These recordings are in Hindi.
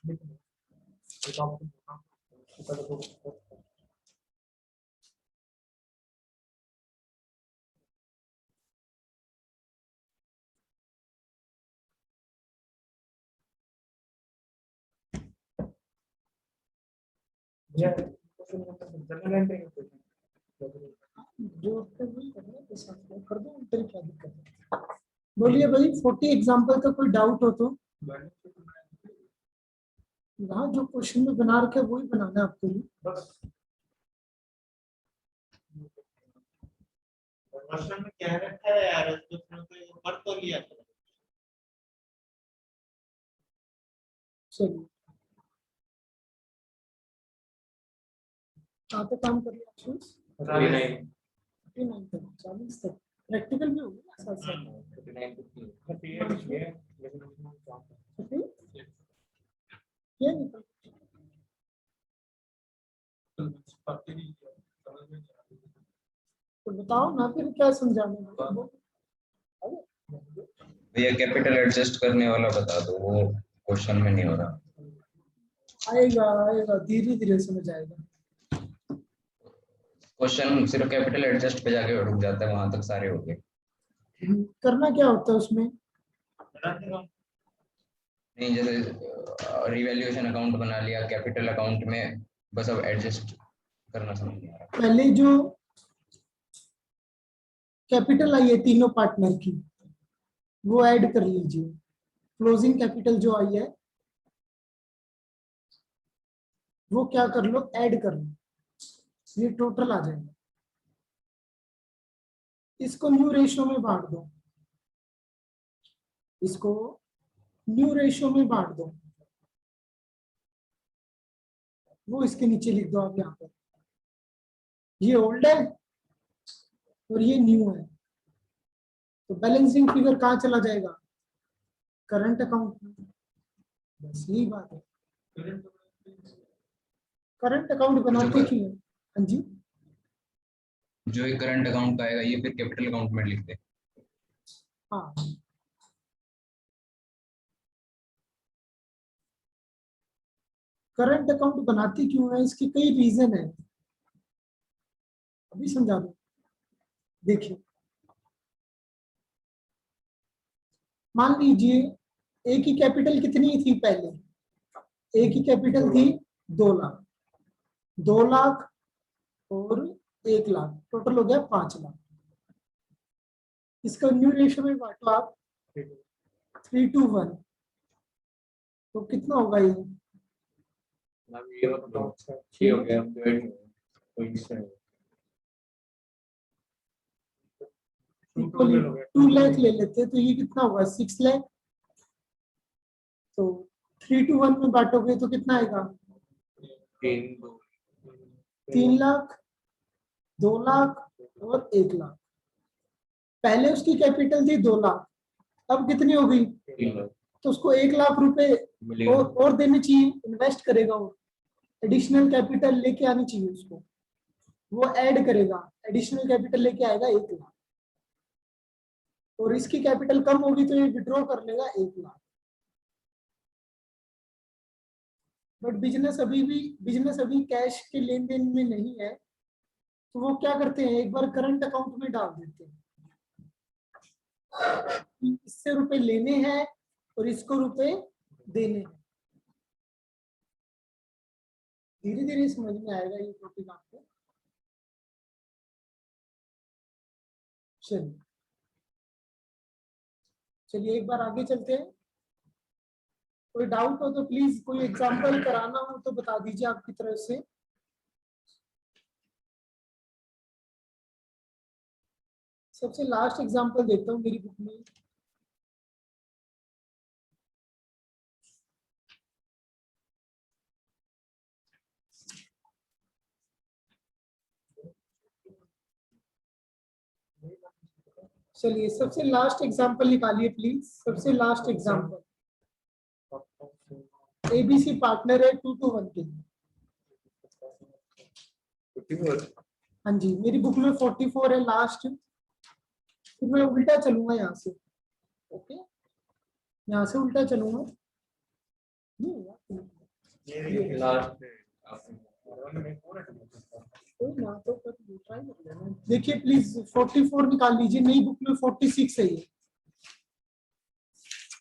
कर दो, तेरी क्या दिक्कत है? बोलिए भाई, 40 एग्जाम्पल का कोई डाउट हो तो। यहाँ जो क्वेश्चन में बना रखे वही बनाना है आपको। क्वेश्चन में क्या रखा है यार, तो पढ़ तो लिया था। चलिए, कहाँ पे काम कर लिया? 39 तक, 40 तक प्रैक्टिकल भी होगा साथ साथ। ये निकल तो बताओ ना फिर क्या समझाने में। भैया कैपिटल एडजस्ट करने वाला बता दो, वो क्वेश्चन में नहीं हो रहा। आएगा आएगा, धीरे धीरे समझ आएगा। क्वेश्चन सिर्फ कैपिटल एडजस्ट पे जाके रुक जाता है, वहां तक सारे हो गए। करना क्या होता है उसमें? नहीं, जैसे रिवैल्यूएशन अकाउंट बना लिया कैपिटल अकाउंट में, बस अब एडजस्ट करना समझ नहीं आ रहा। पहले जो कैपिटल आई है तीनों पार्टनर की, वो ऐड कर लीजिए। क्लोजिंग कैपिटल जो आई है वो क्या कर लो, ऐड कर लो, ये टोटल आ जाएगा। इसको न्यू रेशियो में बांट दो, इसको न्यू रेशियो में बांट दो। वो इसके नीचे लिख दो आप यहाँ पर, ये ओल्ड है और ये न्यू है, तो बैलेंसिंग फिगर कहाँ चला जाएगा? करंट अकाउंट में। बस यही बात है। करंट अकाउंट बनाते क्यों? हाँ जी, जो एक करंट अकाउंट का आएगा ये फिर कैपिटल अकाउंट में लिख दे। हाँ, करंट अकाउंट बनाती क्यों है, इसकी कई रीजन है, अभी समझा दो। देखिए, मान लीजिए ए की कैपिटल कितनी थी पहले? ए की कैपिटल थी 2 लाख, 2 लाख और 1 लाख, टोटल हो गया 5 लाख। इसका न्यू रेशियो में बांटो आप 3:1, तो कितना होगा ये? इक्वली 2 लाख ले लेते तो ये कितना होगा? 6 लाख। तो 3:1 में बांटोगे तो कितना आएगा? 3 लाख, 2 लाख और 1 लाख। पहले उसकी कैपिटल थी 2 लाख, अब कितनी हो गई? तो उसको 1 लाख रुपए और देने चाहिए, इन्वेस्ट करेगा वो, एडिशनल कैपिटल लेके आनी चाहिए उसको, वो ऐड करेगा, एडिशनल कैपिटल लेके आएगा 1 लाख, और इसकी कैपिटल कम होगी तो ये विड्रॉ कर लेगा 1 लाख। बट बिजनेस अभी कैश के लेन देन में नहीं है, तो वो क्या करते हैं, एक बार करंट अकाउंट में डाल देते हैं, इससे रुपए लेने हैं और इसको रुपए देने हैं। धीरे धीरे समझ में आएगा ये टॉपिक आपको। चलिए चलिए एक बार आगे चलते हैं। कोई डाउट हो तो प्लीज, कोई एग्जांपल कराना हो तो बता दीजिए आपकी तरफ से। सबसे लास्ट एग्जांपल देता हूँ मेरी बुक में। चलिए सबसे लास्ट एग्जांपल निकालिए प्लीज, सबसे लास्ट एग्जांपल। एबीसी पार्टनर है 2:1 के लिए। हाँ जी, मेरी बुक में 44 है लास्ट, फिर मैं उल्टा चलूंगा यहाँ से। ओके, यहाँ से उल्टा चलूंगा। ये लास्ट कोई ना तो ट्राई कर लेना। देखिए प्लीज 44 निकाल लीजिए, नई बुक में 46 है, ये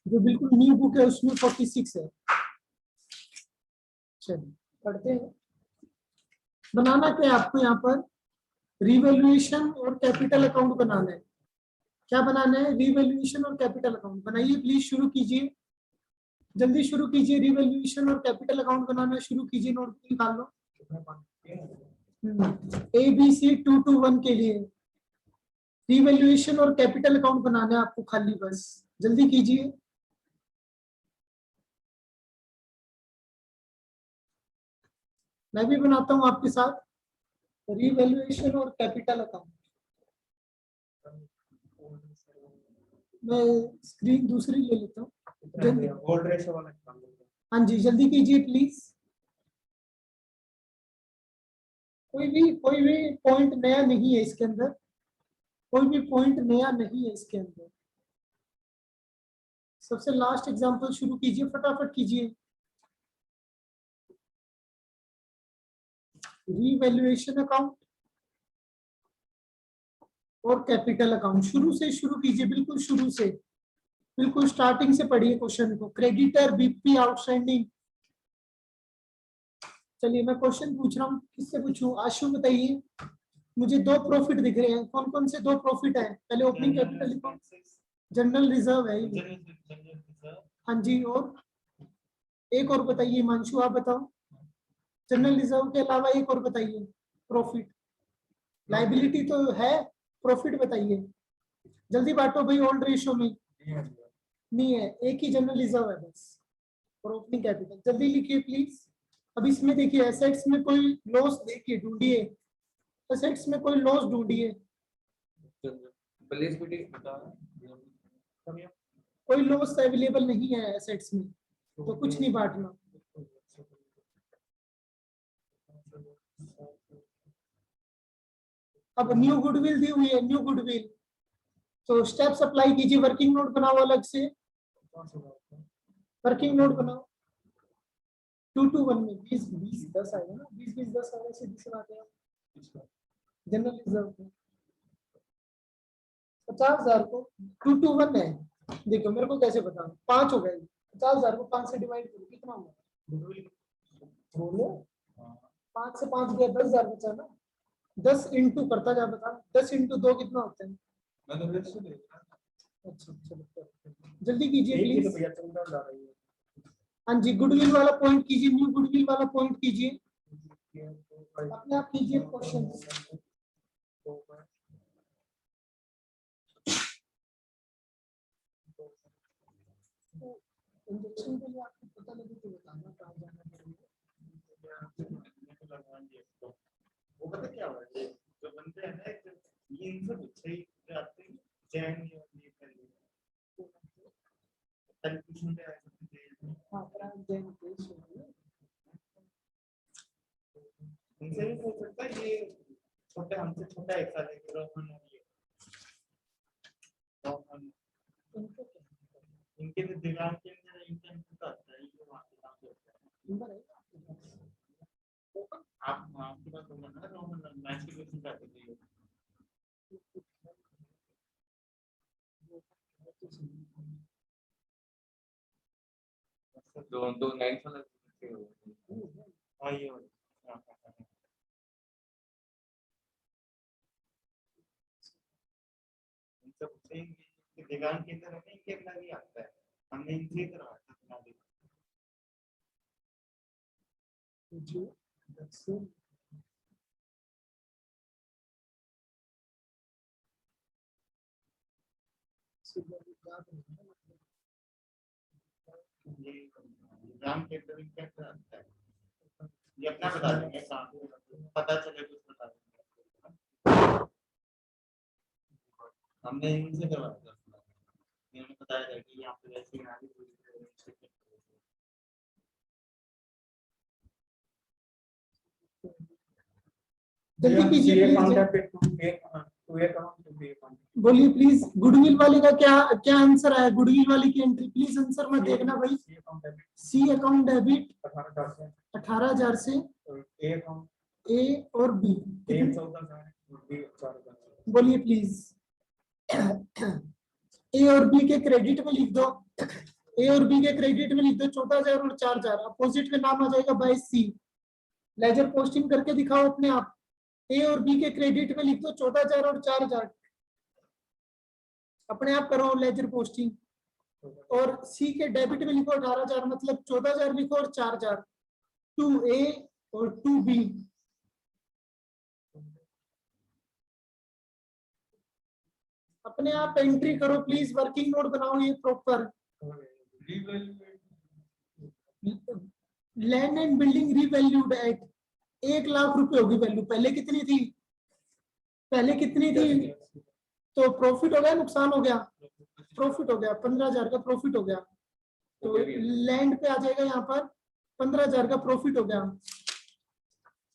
जो बिल्कुल न्यू बुक है उसमें 46 है। चलिए पढ़ते हैं। बनाना क्या है आपको यहाँ पर, रिवैल्यूएशन और कैपिटल अकाउंट बनाना है। क्या बनाना है, रिवैल्यूएशन और कैपिटल अकाउंट। बनाइए प्लीज, शुरू कीजिए, जल्दी शुरू कीजिए। रिवैल्यूएशन और कैपिटल अकाउंट बनाना शुरू कीजिए, नोटबुक निकाल लो। ABC 221 के लिए रिवैल्यूएशन और कैपिटल अकाउंट बनाना है आपको खाली, बस जल्दी कीजिए। मैं भी बनाता हूं आपके साथ रिवैल्यूएशन और कैपिटल अकाउंट। मैं स्क्रीन दूसरी ले लेता हूँ, जल्दी। गोल्ड रेशो वाला काम करते हैं। हाँ जी जल्दी कीजिए प्लीज। कोई भी पॉइंट नया नहीं है इसके अंदर, कोई भी पॉइंट नया नहीं है इसके अंदर। सबसे लास्ट एग्जांपल शुरू कीजिए, फटाफट कीजिए। रीवैल्यूएशन अकाउंट और कैपिटल अकाउंट शुरू से शुरू कीजिए, बिल्कुल शुरू से, बिल्कुल स्टार्टिंग से पढ़िए क्वेश्चन को। Creditor BP outstanding. चलिए मैं क्वेश्चन पूछ रहा हूँ, किससे पूछूं? आशु बताइए। मुझे दो प्रॉफिट दिख रहे हैं, कौन कौन से दो प्रॉफिट है? पहले ओपनिंग कैपिटल लिखो। जनरल रिजर्व है ये। हाँ जी, और एक और बताइए हिमांशु, आप बताओ। जनरल रिजर्व के अलावा एक और बताइए प्रॉफिट। लाइबिलिटी तो है, प्रॉफिट बताइए जल्दी बांटो भाई। ओल्ड रेशियो में नहीं है, एक ही जनरल रिजर्व है बस और ओपनिंग कैपिटल। जल्दी लिखिए प्लीज। अब इसमें देखिए एसेट्स में कोई लॉस देखिए, ढूंढिए एसेट्स में कोई लॉस ढूंढिए। कोई लॉस अवेलेबल नहीं है एसेट्स में, तो कुछ नहीं बांटना। अब न्यू गुडविल दी हुई है, न्यू गुडविल, तो स्टेप्स अप्लाई कीजिए। वर्किंग नोट बनाओ अलग से, वर्किंग नोट बनाओ। 221 में 20 20 10 आएगा ना, 20 20 10 आएगा, सीधी सी बात है। जनरल रिजर्व को 50,000 को 221 है। देखो मेरे को कैसे पता, 5 हो गए। 50,000 को 5 से डिवाइड करो, कितना हुआ? बोलो 5 से 5 गया, 10,000 बचा ना। 10 इंटू करता जा, बता 10 इंटू 2 कितना होता है? अच्छा चलो जल्दी कीजिए प्लीज। हाँ जी, गुडविल वाला पॉइंट कीजिए, न्यू गुडविल वाला पॉइंट कीजिए, अपने आप कीजिए क्वेश्चन। इंजेक्शन के लिए आपको पता लगे तो बताना कहाँ जाना पड़ेगा। वो पता क्या हुआ है, जो बनते हैं ना ये इनसे पूछे ही जाते हैं जैन ये कर कल कुछ नहीं आया। हाँ प्राइम जैन केस है, इनसे भी पूछ सकता है। ये छोटे हमसे छोटा एक साल है रोहन और ये रोहन, इनको क्या इनके भी दिमाग के अंदर इनका इनका आता है, ये वहाँ पे काम करता है। नंबर है आप आपके पास होगा ना रोहन, मैच के क्वेश्चन करते थे। दो 9 वाला हाँ ये हाँ इनसे पूछेंगे कि दिमाग के अंदर हमें इनके अंदर ही आता है, हमने इनसे करवाया था अपना भी। जी देखिए ये एग्जाम के अंदर इनके अंदर आता है, ये अपना बता देंगे सामने, पता चले कुछ बता देंगे। हमने इनसे करवाया था, इन्होंने बताया था कि यहाँ पे वैसे ही आगे जल्दी कीजिए ये प्लीज। काउंटर पे 2 के to account to B account बोलिए प्लीज, गुडविल वाले का क्या क्या आंसर आया? गुडविल वाली की एंट्री प्लीज आंसर में देखना भाई। C account debit C account debit 18,000 से 18,000 से, और ए अकाउंट ए और बी ए 14,000 और बी 4,000। बोलिए प्लीज। ए और बी के क्रेडिट में लिख दो, ए और बी के क्रेडिट में लिख दो 14,000 और 4,000, अपोजिट में नाम आ जाएगा बाय सी। लेजर पोस्टिंग करके दिखाओ अपने आप। ए और बी के क्रेडिट में लिख दो 14,000 और 4,000, अपने आप करो लेजर पोस्टिंग। और सी के डेबिट में लिखो 18,000, मतलब 14,000 लिखो और 4,000, टू ए और टू बी। अपने आप एंट्री करो प्लीज, वर्किंग नोट बनाओ ये proper. Land and building revalued at 1,00,000 रुपए होगी वैल्यू। पहले कितनी थी? पहले कितनी थी? तो प्रॉफिट हो गया नुकसान हो गया? प्रॉफिट हो गया, 15,000 का प्रॉफिट हो गया। तो लैंड पे आ जाएगा यहाँ पर 15,000 का प्रॉफिट हो गया।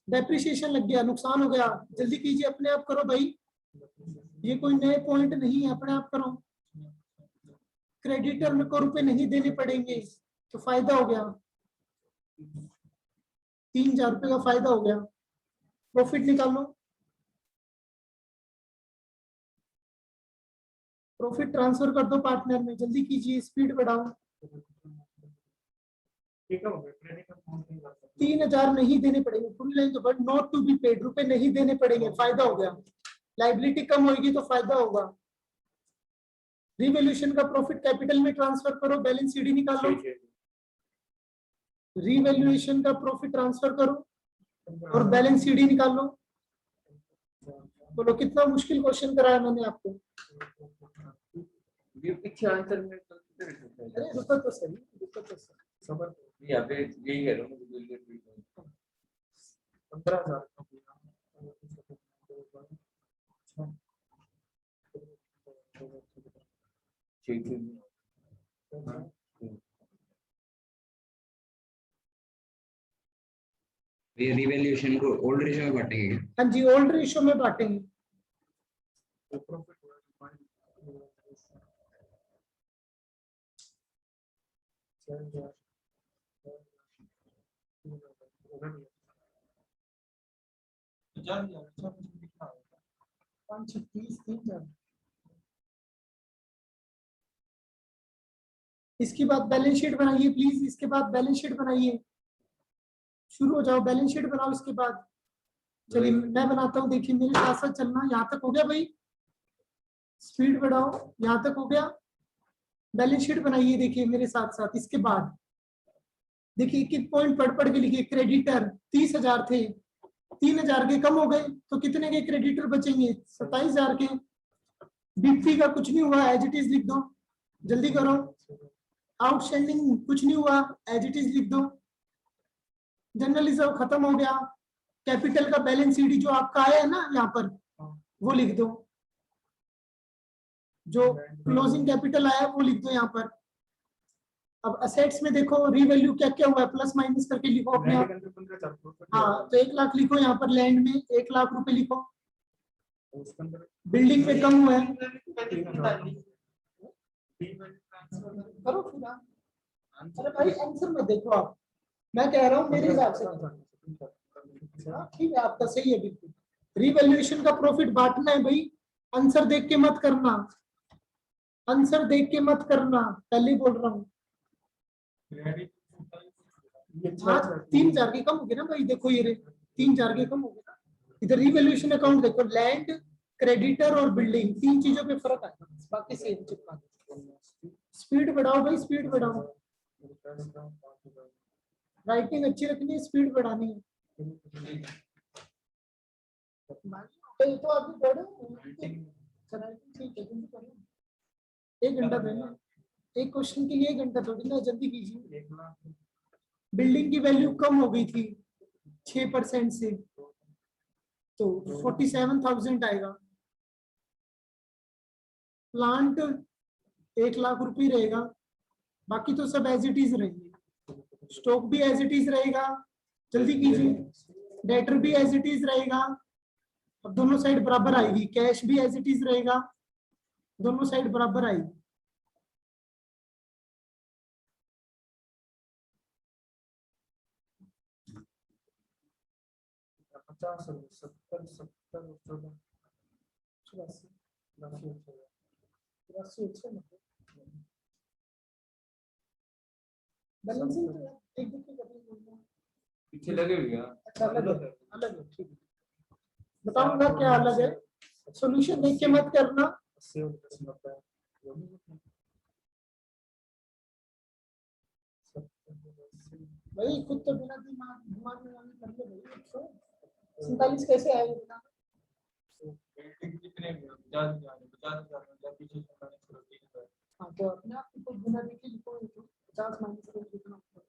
डेप्रिसिएशन लग गया, नुकसान हो गया। जल्दी कीजिए, अपने आप करो भाई, ये कोई नए पॉइंट नहीं है, अपने आप करो। क्रेडिटर में को रुपए नहीं देने पड़ेंगे तो फायदा हो गया, 3,000 रुपए का फायदा हो गया। प्रॉफिट निकालो, प्रॉफिट ट्रांसफर कर दो पार्टनर में, जल्दी कीजिए, स्पीड बढ़ाओ। 3,000 नहीं देने पड़ेंगे, फुल लाइन तो but not to be paid, रुपए नहीं देने पड़ेंगे, फायदा हो गया। लाइबिलिटी कम होगी तो फायदा होगा। रिवैल्यूएशन का प्रॉफिट कैपिटल में ट्रांसफर करो, बैलेंस शीट निकालो। रिवैल्यूएशन का प्रॉफिट ट्रांसफर करो और बैलेंस शीट निकालो। बोलो कितना मुश्किल क्वेश्चन कराया मैंने आपको? ये पीछे आंसर में तो अरे रुको तो सही, रुको तो सही। सबर यहाँ पे यही कह रहा हूँ मुझे 15,000 ये रिवैल्यूएशन को ओल्ड रेशियो में बांटेंगे क्या? हाँ जी, ओल्ड रेशियो में बांटेंगे। प्रॉफिट इसके बाद बैलेंस शीट बनाइए प्लीज, इसके बाद बैलेंस शीट बनाइए, शुरू हो जाओ, बैलेंस शीट बनाओ इसके बाद। चलिए मैं बनाता हूँ, देखिए मेरे साथ साथ चलना। यहाँ तक हो गया भाई? स्पीड बढ़ाओ, यहाँ तक हो गया? बैलेंस शीट बनाइए, देखिए मेरे साथ साथ। इसके बाद देखिए एक पॉइंट पढ़ पढ़ के लिखिए। क्रेडिटर 30,000 थे, 3,000 के कम हो गए तो कितने के क्रेडिटर बचेंगे? 27,000 के। बीपी का कुछ नहीं हुआ, एज इट इज लिख दो, जल्दी करो। आउटस्टैंडिंग कुछ नहीं हुआ, एज इट इज लिख दो। जनरल रिजर्व खत्म हो गया। कैपिटल का बैलेंस शीट जो आपका आया है ना यहाँ पर, वो लिख दो। जो क्लोजिंग कैपिटल आया वो लिख दो यहाँ पर। अब असेट्स में देखो रीवैल्यू क्या क्या हुआ है, प्लस माइनस करके लिखो अपने आप। हाँ तो 1,00,000 लिखो यहाँ पर, लैंड में 1,00,000 रुपए लिखो। बिल्डिंग में कम हुआ है, करो फिर आप। अरे भाई आंसर में देखो आप, मैं कह रहा हूँ मेरे हिसाब से। ठीक है आपका सही है बिल्कुल। रिवैल्यूएशन का प्रॉफिट बांटना है भाई, आंसर देख के मत करना, आंसर देख के मत करना, पहले बोल रहा हूँ। हाँ 3,000 के कम हो गए ना भाई, देखो ये 3,000 के कम हो गए ना। इधर रिवैल्यूएशन अकाउंट देखो, लैंड, क्रेडिटर और बिल्डिंग, 3 चीजों पे फर्क है, बाकी सेम चिपका। स्पीड बढ़ाओ भाई, स्पीड बढ़ाओ। राइटिंग अच्छी रखनी है, स्पीड बढ़ानी है। तो अभी बढ़ो, ठीक है, 1 घंटा देना एक क्वेश्चन के लिए, 1 घंटा थोड़ी ना, जल्दी कीजिए। बिल्डिंग की वैल्यू कम हो गई थी 6% से, तो 47,000 आएगा। प्लांट 1,00,000 रुपये रहेगा, बाकी तो सब एज इट इज रहेंगे। स्टॉक भी एज इट इज रहेगा, जल्दी कीजिए। डेटर भी एज इट इज रहेगा, अब दोनों साइड बराबर आएगी, कैश भी एज इट इज रहेगा, दोनों साइड बराबर आएगी। पचास 70 70 84 बैलेंसिंग तो एक देखिए करनी होगा। पीछे लगे हुए हैं। अच्छा अलग है, अलग है, ठीक है। बताऊंगा क्या अलग है, सॉल्यूशन देख के मत करना। 80 और 90 भाई खुद तो बिना दिमाग में वाली कर ले भाई। 147 कैसे आएगा बिना? कितने 50,000 पीछे हाँ तो अपने आप को बिना देखे लिखो, 50 माइनस करो कितना होगा?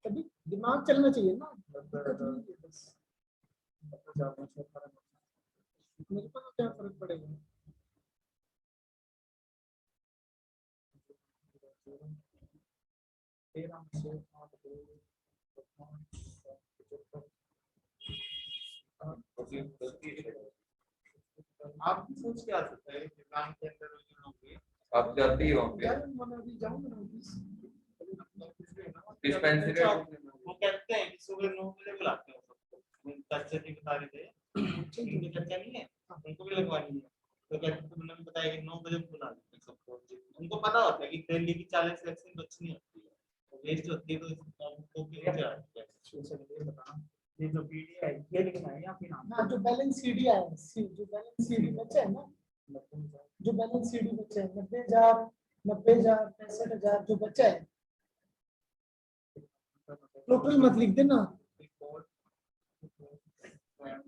कभी दिमाग चलना चाहिए ना, दिक्कत नहीं है बस। मेरे को तो क्या फर्क पड़ेगा। आप सोच क्या सकते हैं दुकान के अंदर जो लोग हैं आप जाते ही वहाँ पे यार मैं अभी जाऊंगा ना ऑफिस। डिस्पेंसरी वो कहते हैं कि सुबह 9 बजे बुलाते हैं सबको, कच्चे की बता रहे थे उनके कच्चा नहीं है, उनको भी लगवानी है, तो कहते हैं उन्होंने बताया कि 9 बजे बुला देते हैं सबको। उनको पता होता है कि दिल्ली की 40 वैक्सीन बचनी होती है, तो वेस्ट होती है, तो उनको भी ये जो पीडी है ये लिखना है या फिर हाँ जो बैलेंस सीडी आया है, जो बैलेंस सीडी बचा है ना, जो बैलेंस सीडी बचा है 90,000 90,000 65,000 जो बचा है, टोटल मत लिख देना।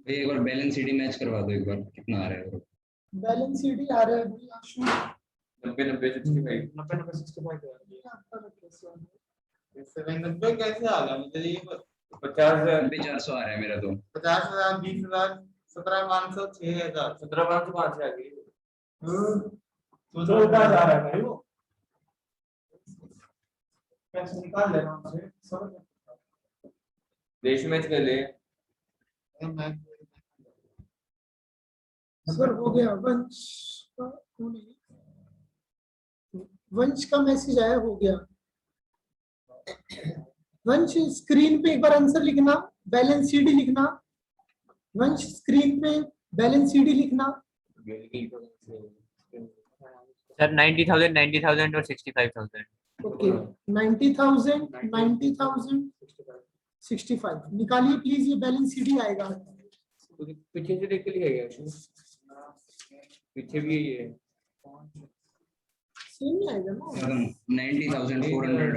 एक बार बैलेंस शीट मैच करवा दो एक बार, कितना आ रहा है? बैलेंस सीडी आ रहा है भाई आशु 90 90 65 90 65 ये 90 कैसे आ गया मुझे ये 50,000 400 आ रहा है मेरा तो। 50,000 20,000 17,500 6,000 17,500 कहाँ से आ गई? तो जोरदार आ रहा है भाई वो पैसे निकाल लेना हमसे सब देश मैच कर ले। सर हो गया वंश का वंश का मैसेज आया, हो गया। वंश स्क्रीन पे एक बार आंसर लिखना, बैलेंस सीडी लिखना। वंश स्क्रीन पे बैलेंस सीडी लिखना। सर 90,000 90,000 और 65,000। ओके 90,000 90,000 65 निकालिए प्लीज, ये बैलेंस सीडी आएगा। पीछे से देख के लिया गया पीछे भी यही है। सेम ही आएगा ना। 90,400 आ रहा है।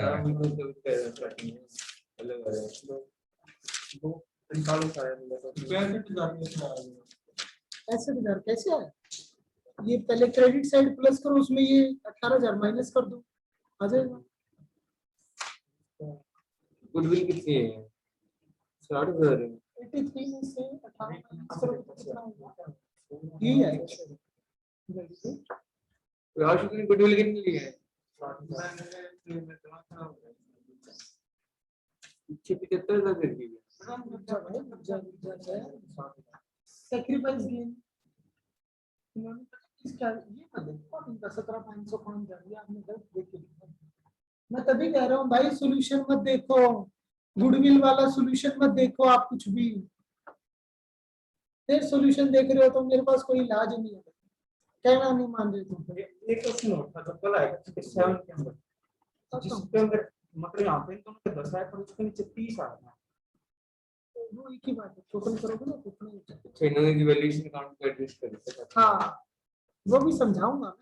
अलग आ रहा है। ऐसे हजार कैसे आए? ये पहले क्रेडिट साइड प्लस करो, उसमें ये 18,000 माइनस कर दो, आ जाएगा। गुडविल कितनी है? 60,000 है। 83 में से 18 माइनस करो तो कितना होगा? यही आएगा। आशु की गुडविल कितनी ली है? पीछे 75,000 कर दी है। सैक्रिफाइस गेन इन्होंने इसका ये मत देखो, इनका 17,505 जा दिया आपने, गलत देख के लिखा। मैं तभी कह रहा हूँ भाई सॉल्यूशन मत देखो, गुडविल वाला सॉल्यूशन मत देखो आप कुछ भी। फिर सॉल्यूशन देख रहे हो तो मेरे पास कोई इलाज नहीं है, कहना नहीं मान रहे तुम। एक क्वेश्चन होता तो कल आएगा 7 के अंदर, जिसके अंदर मतलब यहाँ पे तो उनके 10 आया पर उसके नीचे 30 आ रहा है, वो एक ही बात है, टोटल करोगे ना तो उतना ही होता है। इन्होंने की वैल्यूएशन अकाउंट को एडजस्ट कर दिया। हाँ वो भी समझाऊंगा,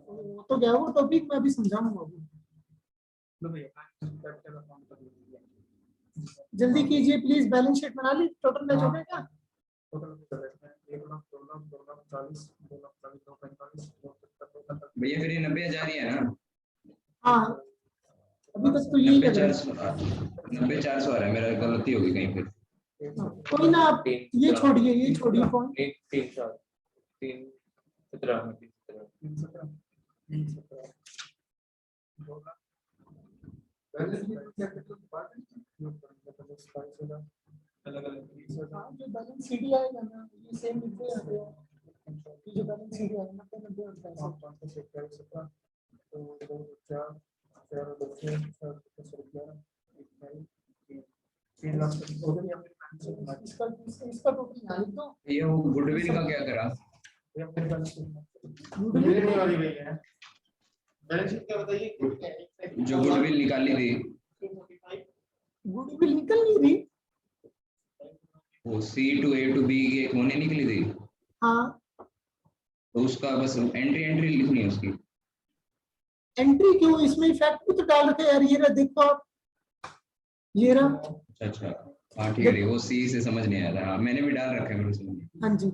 वो तो क्या वो टॉपिक मैं अभी समझाऊंगा अभी। जल्दी कीजिए प्लीज, बैलेंस शीट बना ली, टोटल मैच हो गया क्या? भैया फिर ये 90,000 ही है ना? हाँ अभी तक तो यही कर रहे हैं। 90,400 आ रहा है मेरा, गलती होगी कहीं फिर। कोई ना आप ये छोड़िए फोन। 3 4 3 17 17 अलग अलग हाँ, जो बैलेंस सीडी आएगा ना ये सेम लिखते हैं यहाँ पे। ये जो बैलेंस सीडी आएगा 90 और 65। इसका इसका टोटल यहाँ लिख दो। ये वो गुडविल का क्या करा? गुडविल नहीं वाली गई है। बैलेंस शीट क्या बताइए? जो गुडविल निकाली थी गुडविल निकल नहीं रही। वो C to A to B की एक होने निकली थी, हाँ, तो उसका बस एंट्री लिखनी है उसकी। एंट्री क्यों, इसमें इफेक्ट भी तो डाल रखे यार। ये रहा देखो आप, ये रहा। अच्छा, हाँ ठीक है, वो C से समझ नहीं आया था। हाँ, मैंने भी डाल रखा है मेरे उसमें। हाँ जी,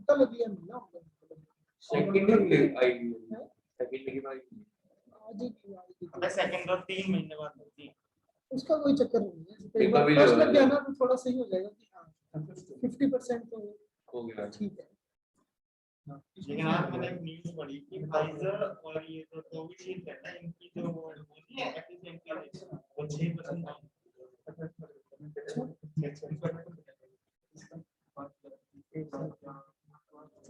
तो लग लिया मिला सेकंड आएगी, सेकंड की बारी आज ही की आएगी तो। अबे सेकंड और 3 महीने बाद होती है। उसका कोई चक्कर नहीं है। एक बार भी फर्स्ट लगा लग गया ना तो थोड़ा सही हो जाएगा कि हाँ 50% तो हो गया। ठीक है। लेकिन आज मैंने एक न्यूज़ पढ़ी कि फाइजर और ये जो कोविशील्ड है ना, इनकी जो वो होती है एफिशिएंसी रेट वो 6% डाउन।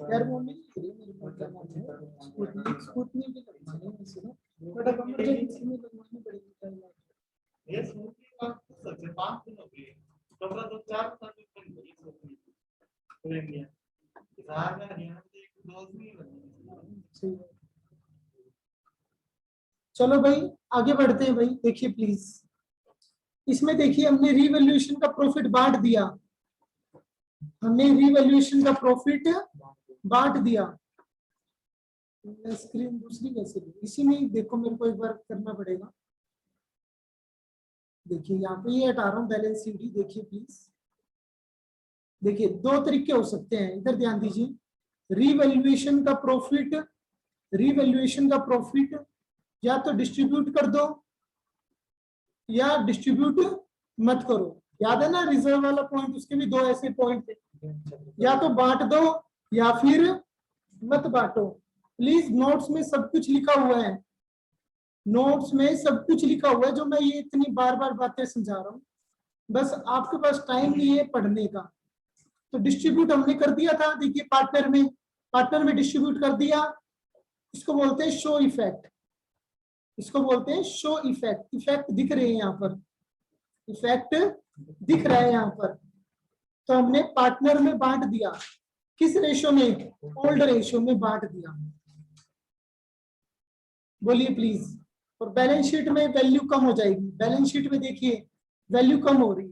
यार वो नहीं लग रही मेरे को, क्या नाम है, स्कूटनी भी लगवानी है इसे ना, बट अब इमरजेंसी में लगवानी पड़ेगी टाइम। ये स्कूटी का सबसे 5 दिन हो गए, तो अपना 2-4 साल में बन गई स्कूटी पूरे इंडिया। बिहार में हरियाणा में एक दो नहीं बनी। चलो भाई आगे बढ़ते हैं भाई। देखिए प्लीज, इसमें देखिए हमने रीवैल्यूएशन का प्रॉफिट बांट दिया। हमने रीवैल्यूएशन का प्रॉफिट बांट दिया। मैं स्क्रीन दूसरी कैसे ली? इसी में ही देखो, मेरे को एक बार करना पड़ेगा। देखिए यहाँ पे ये हटा रहा हूँ बैलेंस शीट ही। देखिए प्लीज, देखिए दो तरीके हो सकते हैं, इधर ध्यान दीजिए। रीवैल्यूएशन का प्रॉफिट, रीवैल्यूएशन का प्रॉफिट या तो डिस्ट्रीब्यूट कर दो या डिस्ट्रीब्यूट मत करो। याद है ना रिजर्व वाला पॉइंट, उसके भी दो ऐसे पॉइंट थे, या तो बांट दो या फिर मत बांटो। प्लीज नोट्स में सब कुछ लिखा हुआ है, नोट्स में सब कुछ लिखा हुआ है। जो मैं ये इतनी बार बार बातें समझा रहा हूँ, बस आपके पास टाइम नहीं है पढ़ने का। तो डिस्ट्रीब्यूट हमने कर दिया था, देखिए पार्टनर में डिस्ट्रीब्यूट कर दिया। इसको बोलते हैं शो इफेक्ट, इसको बोलते हैं शो इफेक्ट। इफेक्ट दिख रहे हैं यहाँ पर, इफेक्ट दिख रहा है यहाँ पर। तो हमने पार्टनर में बांट दिया, किस रेशो में? ओल्ड रेशो में बांट दिया। बोलिए प्लीज। और बैलेंस शीट में वैल्यू कम हो जाएगी। बैलेंस शीट में देखिए वैल्यू कम हो रही,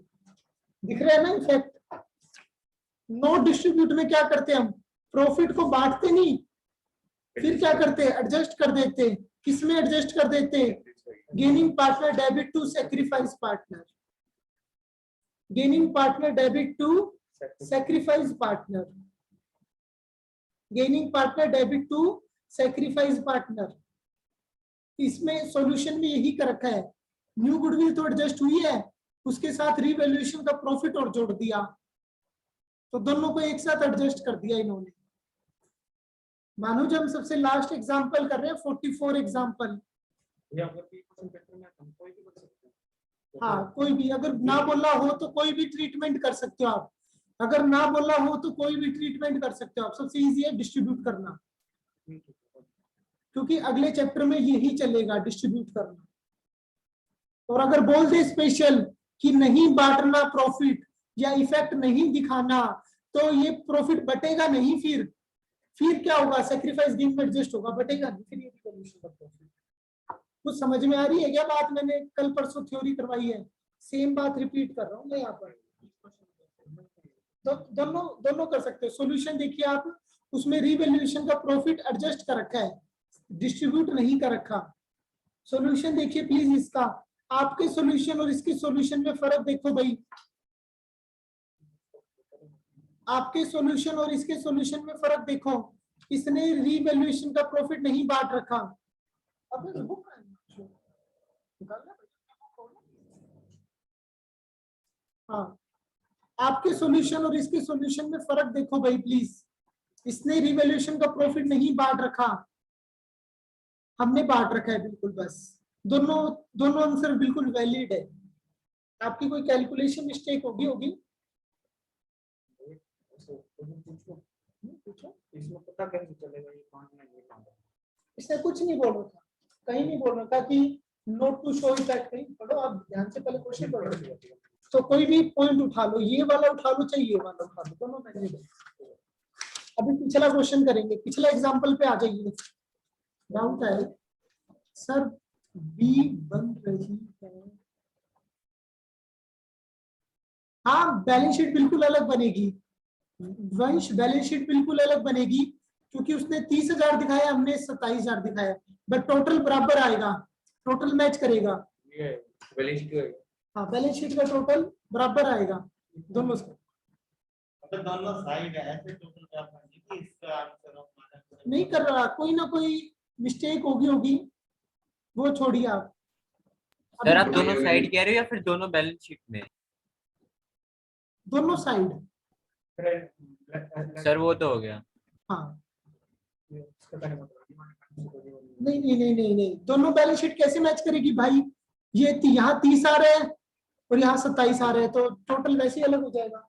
दिख रहा है ना इफेक्ट। नोट डिस्ट्रीब्यूट में क्या करते हैं हम? प्रॉफिट को बांटते नहीं, फिर क्या करते हैं? एडजस्ट कर देते। किसमें एडजस्ट कर देते? Gaining partner debit to sacrifice partner, gaining partner debit to sacrifice partner, gaining partner debit to sacrifice partner. इसमें सॉल्यूशन में यही कर रखा है। न्यू गुडविल तो एडजस्ट हुई है, उसके साथ रीवैल्यूएशन का प्रॉफिट और जोड़ दिया, तो दोनों को एक साथ एडजस्ट कर दिया इन्होंने। मानो जब हम सबसे लास्ट एग्जांपल कर रहे हैं 44 एग्जांपल। हाँ, कोई भी अगर ना बोला हो तो कोई भी ट्रीटमेंट कर सकते हो आप। अगर ना बोला हो तो कोई भी ट्रीटमेंट कर सकते हो आप। सबसे इजी है डिस्ट्रीब्यूट करना, क्योंकि अगले चैप्टर में यही चलेगा, डिस्ट्रीब्यूट करना। और अगर बोल दे स्पेशल कि नहीं बांटना प्रॉफिट या इफेक्ट नहीं दिखाना, तो ये प्रॉफिट बटेगा नहीं। फिर क्या होगा? सैक्रिफाइस गेन में एडजस्ट होगा, बटेगा नहीं। फिर ये रिवैल्यूएशन का प्रॉफिट। कुछ समझ में आ रही है क्या बात? मैंने कल परसों थ्योरी करवाई है, सेम बात रिपीट कर रहा हूँ मैं यहाँ पर। तो दोनों कर सकते हो। सॉल्यूशन देखिए आप, उसमें रीवैल्यूएशन का प्रॉफिट एडजस्ट कर रखा है, डिस्ट्रीब्यूट नहीं कर रखा। सॉल्यूशन देखिए प्लीज इसका, आपके सॉल्यूशन और इसके सॉल्यूशन में फर्क देखो भाई। आपके सॉल्यूशन और इसके सॉल्यूशन में फर्क देखो। इसने रीवैल्यूएशन का प्रॉफिट नहीं बांट रखा। अब बुक हाँ, आपके सॉल्यूशन और इसके सॉल्यूशन में फर्क देखो भाई प्लीज। इसने रिवैल्यूएशन का प्रॉफिट नहीं बांट रखा, हमने बांट रखा है बिल्कुल। बस दोनों दोनों आंसर बिल्कुल वैलिड है। आपकी कोई कैलकुलेशन मिस्टेक होगी? पूछो। इसमें पता कैसे चलेगा ये 5 में ये 5 इसने कुछ नहीं बोल रखा, कहीं नहीं बोल रखा कि नोट टू शो इफेक्ट। कहीं पढ़ो आप ध्यान से, पहले क्वेश्चन पढ़ो। तो कोई भी पॉइंट उठा लो, ये वाला उठा लो चाहे ये वाला उठा लो, दोनों वैलिड है। अभी पिछला क्वेश्चन करेंगे, पिछला एग्जांपल पे आ जाइए। डाउट है सर, बी बन रही है। हाँ बैलेंस शीट बिल्कुल अलग बनेगी वंश, बैलेंस शीट बिल्कुल अलग बनेगी, क्योंकि उसने 30,000 दिखाया, हमने 27,000 दिखाया, बट टोटल बराबर आएगा, टोटल मैच करेगा। ये बैलेंस शीट है। हाँ बैलेंस शीट का टोटल बराबर आएगा दोनों से। मतलब दोनों साइड है ऐसे टोटल क्या बनेगी कि इसका आंसर हमारा नहीं कर रहा, कोई ना कोई मिस्टेक होगी, वो छोड़िए आप। सर आप अभी दोनों साइड कह रहे हो या फिर दोनों बैलेंस शीट में? दोनों साइड। फिर सर वो तो हो गया। हाँ इसका कहने का मतलब नहीं, दोनों बैलेंस शीट कैसे मैच करेगी भाई? ये यहाँ 30 आ रहा है और यहाँ 27 आ रहा है, तो टोटल वैसे ही अलग हो जाएगा।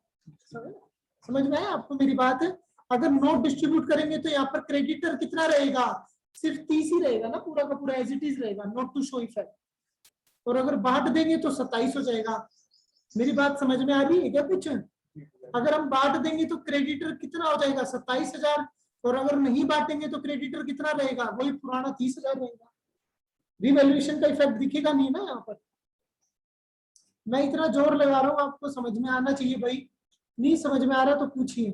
समझ में आया आपको मेरी बात? अगर नोट डिस्ट्रीब्यूट करेंगे तो यहाँ पर क्रेडिटर कितना रहेगा? सिर्फ 30 ही रहेगा ना, पूरा का पूरा एज इट इज रहेगा, नोट टू शो इफेक्ट। और अगर बांट देंगे तो 27 हो जाएगा। मेरी बात समझ में आ रही है क्या कुछ? अगर हम बांट देंगे तो क्रेडिटर कितना हो जाएगा? 27,000। और अगर नहीं बांटेंगे तो क्रेडिटर कितना रहेगा? वही पुराना 30,000 रहेगा। रिवैल्यूएशन का इफेक्ट दिखेगा नहीं ना यहाँ पर। मैं इतना जोर लगा रहा हूँ, आपको समझ में आना चाहिए भाई। नहीं समझ में आ रहा तो पूछिए।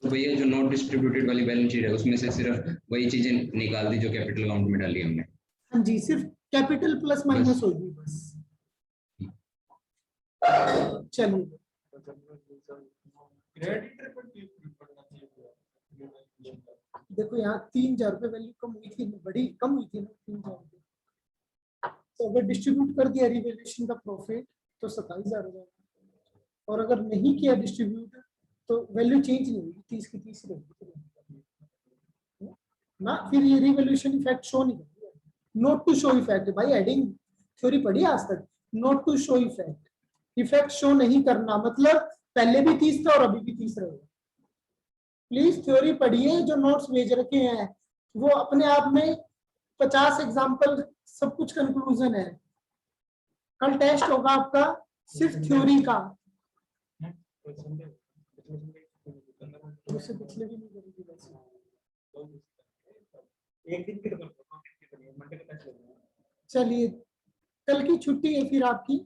तो भैया जो नॉट डिस्ट्रीब्यूटेड वाली बैलेंस शीट है उसमें से सिर्फ वही चीजें निकाल दी जो कैपिटल अकाउंट में डाली हमने। हाँ जी, सिर्फ कैपिटल प्लस माइनस होगी बस। चलिए क्रेडिटर पर क्यों पड़ना चाहिए? देखो, यहाँ 3,000 रुपये वैल्यू कम हुई थी, बड़ी कम हुई थी ना 3,000 रुपये। तो अगर डिस्ट्रीब्यूट कर दिया रिवैल्यूएशन का प्रॉफिट तो 27,000 हो जाएगा। और अगर नहीं किया डिस्ट्रीब्यूट तो वैल्यू चेंज नहीं होगी, 30 की 30 रहेगी ना। फिर ये रिवैल्यूएशन इफेक्ट शो नहीं करेगा। नोट टू शो इफेक्ट भाई, एडिंग थ्योरी पढ़ी आज तक। Note to show effect, effect show नहीं करना मतलब पहले भी 30 था और अभी भी 30 रहेगा। प्लीज थ्योरी पढ़िए, जो नोट्स भेज रखे हैं वो अपने आप में 50 एग्जाम्पल, सब कुछ कंक्लूजन है। कल टेस्ट होगा आपका सिर्फ थ्योरी का, उससे पिछले भी नहीं करेगी वैसे। एक दिन की तो मंडे का टेस्ट लेना है। चलिए कल की छुट्टी है फिर आपकी,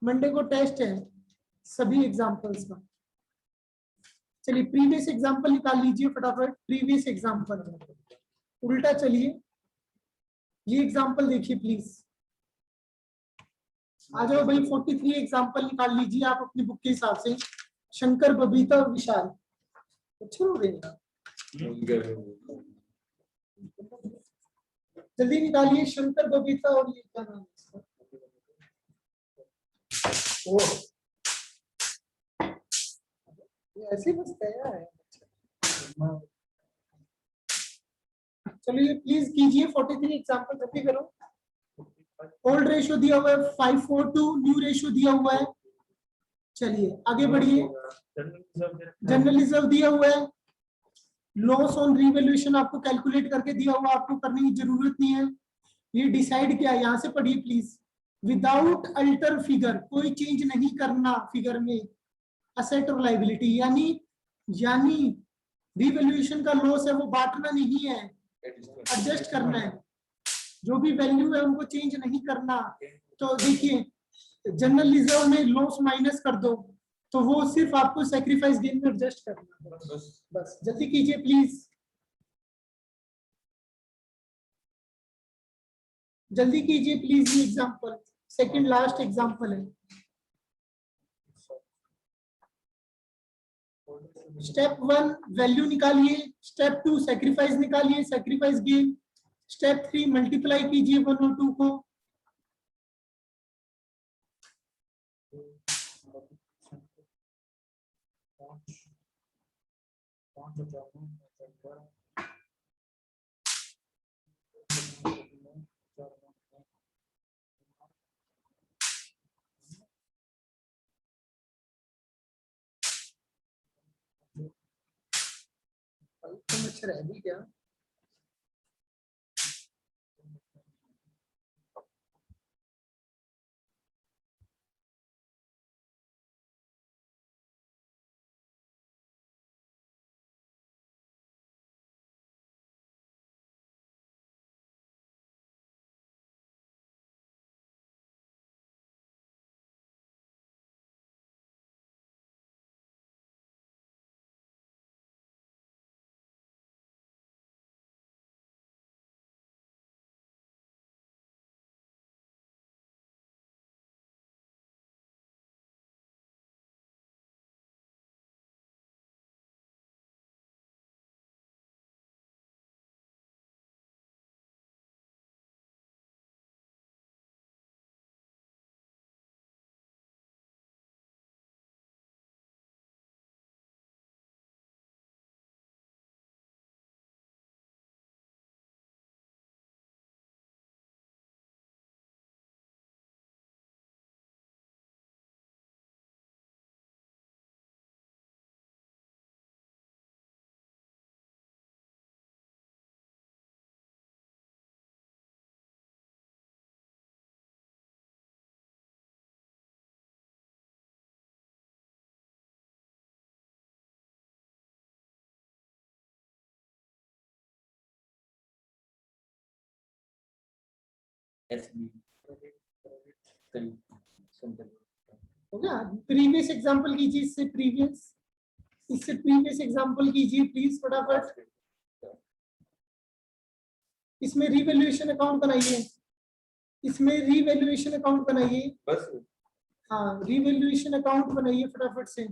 मंडे को टेस्ट है सभी एग्जाम्पल्स का। चलिए प्रीवियस एग्जाम्पल निकाल लीजिए फटाफट। प्रीवियस एग्जाम्पल उल्टा चलिए, ये एग्जाम्पल देखिए प्लीज। आ जाओ भाई, 43 एग्जाम्पल निकाल लीजिए आप अपनी बुक के हिसाब से। शंकर, बबीता और विशाल, अच्छे हो गए ना? जल्दी निकालिए, शंकर, बबीता और ये क्या नाम है इसका? ये ऐसे बस तैयार है। चलिए प्लीज कीजिए 43 एग्जाम्पल, जल्दी करो। ओल्ड रेशियो दिया हुआ है 542, न्यू रेशियो दिया हुआ है। चलिए आगे बढ़िए। जनरल रिजर्व दिया हुआ है, लॉस ऑन रिवैल्यूएशन आपको कैलकुलेट करके दिया हुआ, आपको करने की जरूरत नहीं है। ये डिसाइड किया, यहाँ से पढ़िए प्लीज। विदाउट अल्टर फिगर, कोई चेंज नहीं करना फिगर में, असेट और लाइबिलिटी, यानी रिवैल्यूएशन का लॉस है वो बांटना नहीं है, एडजस्ट करना है। जो भी वैल्यू है उनको चेंज नहीं करना। तो देखिए जनरल रिजर्व में लॉस माइनस कर दो तो वो सिर्फ आपको सैक्रिफाइस गेन में एडजस्ट करना है। बस जल्दी कीजिए प्लीज, जल्दी कीजिए प्लीज। ये एग्जांपल सेकंड लास्ट एग्जांपल है। स्टेप 1 वैल्यू निकालिए, स्टेप 2 सैक्रिफाइस निकालिए, सैक्रिफाइस गेन, स्टेप 3 मल्टीप्लाई कीजिए 1 और 2 को। तो कुछ रह भी गया। हो गया। प्रीवियस एग्जांपल कीजिए, इससे प्रीवियस एग्जांपल कीजिए प्लीज फटाफट। इसमें रीवैल्यूएशन अकाउंट बनाइए, इसमें रीवैल्यूएशन अकाउंट बनाइए। बस हाँ, रीवैल्यूएशन अकाउंट बनाइए फटाफट से।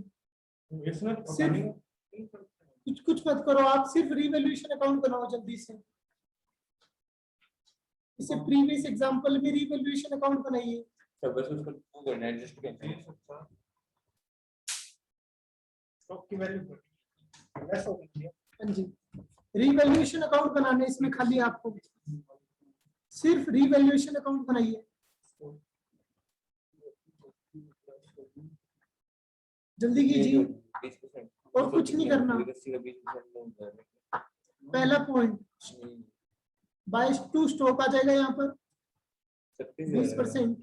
इसमें सिर्फ कुछ मत करो आप, सिर्फ रीवैल्यूएशन अकाउंट बनाओ जल्दी से। इसे प्रीवियस एग्जांपल में रीवैल्यूएशन अकाउंट बनाइए। सब बस उसको वो करना है, एडजस्ट करना है। स्टॉक की वैल्यू लेस हो गई है। हाँ जी, रीवैल्यूएशन अकाउंट बनाने इसमें खाली आपको सिर्फ रीवैल्यूएशन अकाउंट बनाइए, जल्दी कीजिए। 20% और कुछ नहीं करना। 20% पहला पॉइंट बाय टू स्टॉक आ जाएगा यहाँ पर 20%।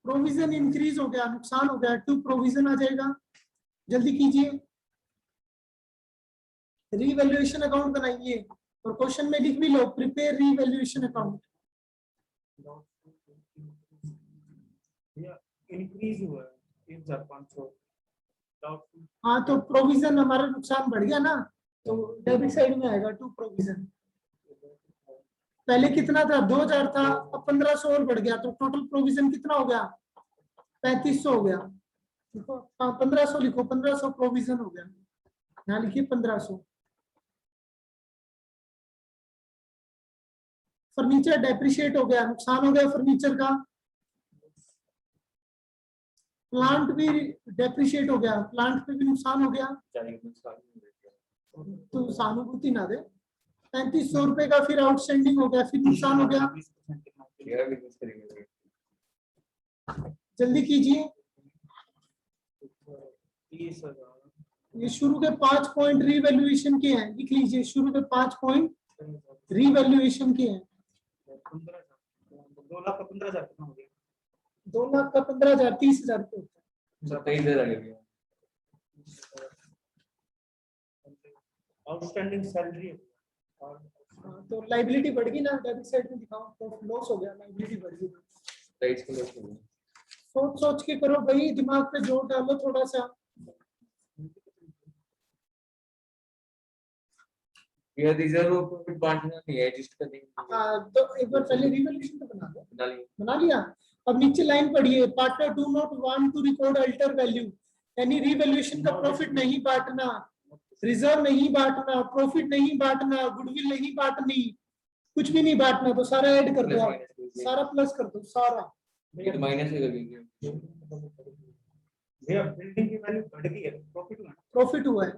प्रोविजन इंक्रीज हो गया, नुकसान हो गया, टू प्रोविजन आ जाएगा। जल्दी कीजिए, रीवैल्यूएशन अकाउंट बनाइए और क्वेश्चन में लिख भी लो, प्रिपेयर रीवैल्यूएशन अकाउंट। इंक्रीज हुआ है 3500। हाँ, तो प्रोविजन हमारा नुकसान बढ़ गया ना, तो डेबिट साइड में आएगा टू प्रोविजन। पहले कितना था, 2000 था, अब 1500 और बढ़ गया, तो टोटल प्रोविजन कितना हो गया, 3500 हो गया। लिखो, हाँ 1500 लिखो, 1500 प्रोविजन हो गया। यहाँ लिखिए 1500। फर्नीचर डेप्रिशिएट हो गया, नुकसान हो गया फर्नीचर का। प्लांट भी डेप्रिशिएट हो गया, प्लांट पे भी नुकसान हो गया, तो सहानुभूति ना दे। 3500 रुपए का फिर आउटस्टैंडिंग हो गया, फिर नुकसान हो गया। जल्दी कीजिए, ये शुरू के 5 पॉइंट रीवैल्यूएशन के हैं, लिख लीजिए, शुरू के 5 पॉइंट रीवैल्यूएशन के हैं। 2 लाख का 15,000 कितना हो गया? 2 लाख का 15,000 30,000 रुपये होता है। आउटस्टैंडिंग सैलरी और हाँ, तो लाइबिलिटी बढ़ गई ना, डेबिट साइड में दिखाओ, तो लॉस हो गया, लाइबिलिटी बढ़ गई। सोच सोच के करो भाई, दिमाग पे जोर डालो थोड़ा सा। ये रिजर्व प्रॉफिट बांटना नहीं है, एडजस्ट करने हाँ, तो एक बार पहले रीवैल्यूएशन तो बना लो। बना बना लिया। अब नीचे लाइन पढ़िए, partner do not want to record alter value, यानी रीवैल्यूएशन का प्रॉफिट नहीं बांटना, रिजर्व नहीं बांटना, प्रॉफिट नहीं बांटना, गुडविल नहीं बांटनी, कुछ भी नहीं बांटना, तो सारा ऐड कर दो आप, सारा प्लस कर दो सारा। माइनस से करेंगे। भैया बिल्डिंग की वैल्यू बढ़ गई है, प्रॉफिट हुआ ना। प्रॉफिट हुआ है,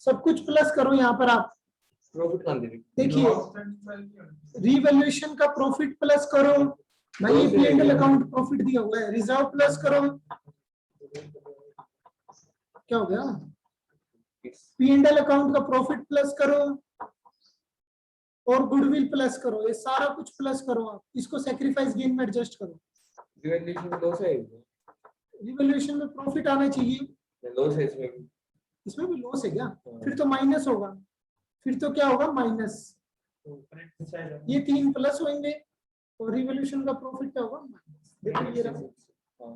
सब कुछ प्लस करो यहाँ पर आप प्रॉफिट कहाँ दे रही? देखिए रिवैल्यूएशन का प्रॉफिट प्लस करो भाई, ये P&L अकाउंट प्रॉफिट दिया हुआ है, रिजर्व प्लस करो, क्या हो गया, P&L अकाउंट का प्रॉफिट प्लस करो और गुडविल प्लस करो, ये सारा कुछ प्लस करो आप, इसको सेक्रीफाइस गेन में एडजस्ट करो। रिवैल्यूएशन में लॉस है, रिवैल्यूएशन में प्रॉफिट आना चाहिए, लॉस है इसमें भी। इसमें भी लॉस है क्या, फिर तो माइनस होगा, फिर तो क्या होगा माइनस, तो करेक्ट साइड है। ये 3 प्लस होंगे और रिवैल्यूएशन का प्रॉफिट क्या होगा माइनस। देखो ये रहा, हाँ,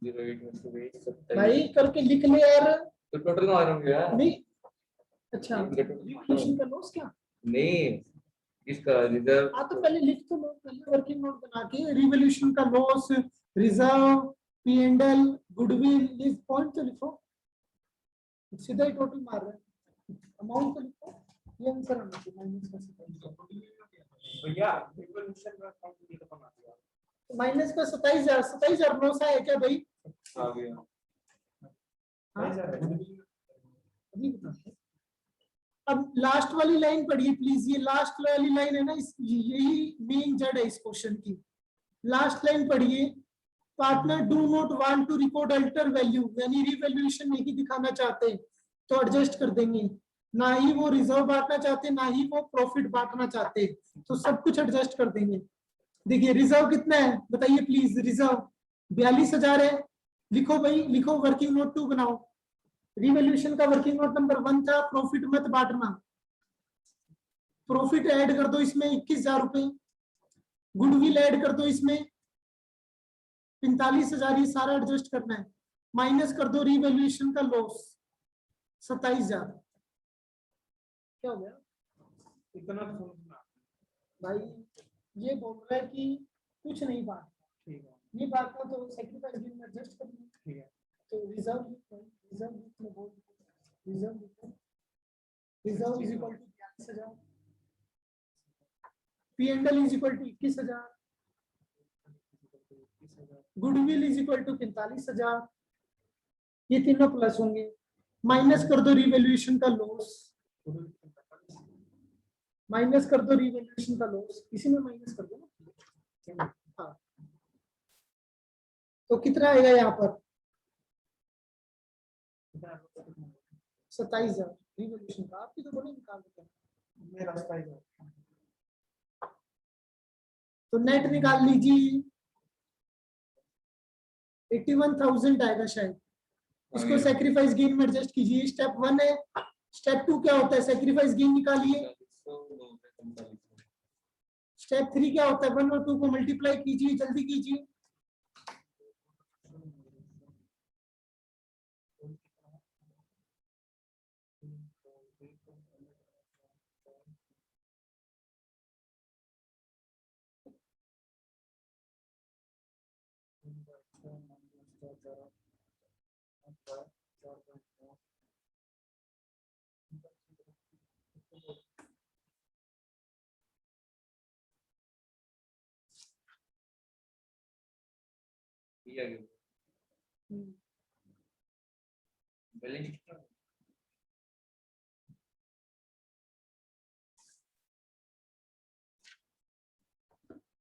08 में से 27 भाई करके लिख ले यार, तो टोटल मार होंगे यार। नहीं अच्छा रिवैल्यूएशन का लॉस क्या, नहीं, इसका रिजर्व हाँ तो पहले लिख तो लो, पहले वर्किंग नोट बना के रिवैल्यूएशन का लॉस, रिजर्व, P&L, गुडविल, ये पॉइंट तो लिखो, सीधा ही टोटल मार रहे हैं, अमाउंट तो लिखो, ये आंसर आना चाहिए माइनस का 27,000। भैया रिवॉल्यूशन का अकाउंट ये तो बना दिया। माइनस का 27,000, 27,000 लॉस है क्या भाई, आ गया। हाँ? अभी बताते हैं। अब लास्ट वाली लाइन पढ़िए प्लीज, ये लास्ट वाली लाइन है ना, यही मेन जड़ है इस क्वेश्चन की। लास्ट लाइन पढ़िए, partner do not want to record alter value, यानी रिवैल्यूएशन नहीं दिखाना चाहते तो एडजस्ट कर देंगे, ना ही वो रिजर्व बांटना चाहते, ना ही वो प्रॉफिट बांटना चाहते, तो सब कुछ एडजस्ट कर देंगे। देखिए रिजर्व कितना है बताइए प्लीज, रिजर्व 42,000 है, लिखो भाई लिखो, वर्किंग नोट 2 बनाओ। रिवैल्यूएशन का वर्किंग नोट नंबर 1 था प्रॉफिट मत बांटना, प्रॉफिट ऐड कर दो इसमें 21,000 रुपए, गुडविल ऐड कर दो इसमें 45,000, ये सारा एडजस्ट करना है, माइनस कर दो रिवैल्यूएशन का लॉस 27,000, क्या हो गया इतना सोचना। भाई, ये बोल रहा है कि कुछ नहीं बांटना, ठीक है, नहीं बांटना तो सेक्रीफाइस गेन में एडजस्ट करना, ठीक है। तो रिजर्व में बोल reserve is equal to 42,000, P&L is equal to 21,000, goodwill is equal to 45,000, ये तीनों प्लस होंगे, माइनस कर दो रिवैल्यूएशन का लॉस, माइनस कर दो रिवैल्यूएशन का लॉस, इसी में माइनस कर दो ना, हाँ तो कितना आएगा यहाँ पर 27,000 रिवैल्यूएशन का, आपकी तो बड़ी निकाल देते हैं, मेरा स्टाइल है। तो नेट निकाल लीजिए 81,000 आएगा शायद, इसको सेक्रीफाइस गेन में एडजस्ट कीजिए, स्टेप 1 है, स्टेप 2 क्या होता है, सेक्रीफाइस गेन निकालिए, स्टेप 3 क्या होता है, 1 और 2 को मल्टीप्लाई कीजिए, जल्दी कीजिए, ये आ गया। बैलेंस शीट क्या?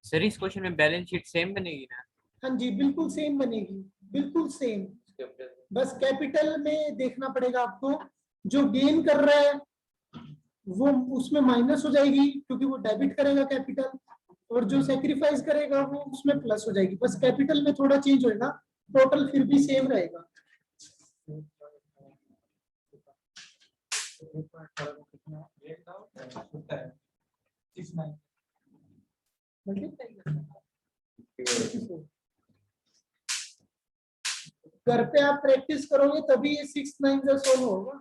सर इस क्वेश्चन में बैलेंस शीट सेम बनेगी ना? हाँ जी बिल्कुल सेम बनेगी, बिल्कुल सेम, कैपिटल बस कैपिटल में देखना पड़ेगा आपको, जो गेन कर रहा है वो उसमें माइनस हो जाएगी क्योंकि वो डेबिट करेगा कैपिटल, और जो सेक्रीफाइस करेगा वो उसमें प्लस हो जाएगी, बस कैपिटल में थोड़ा चेंज होएगा, टोटल फिर भी सेम रहेगा। घर पे आप प्रैक्टिस करोगे तभी ये 6 9 सोल्व होगा।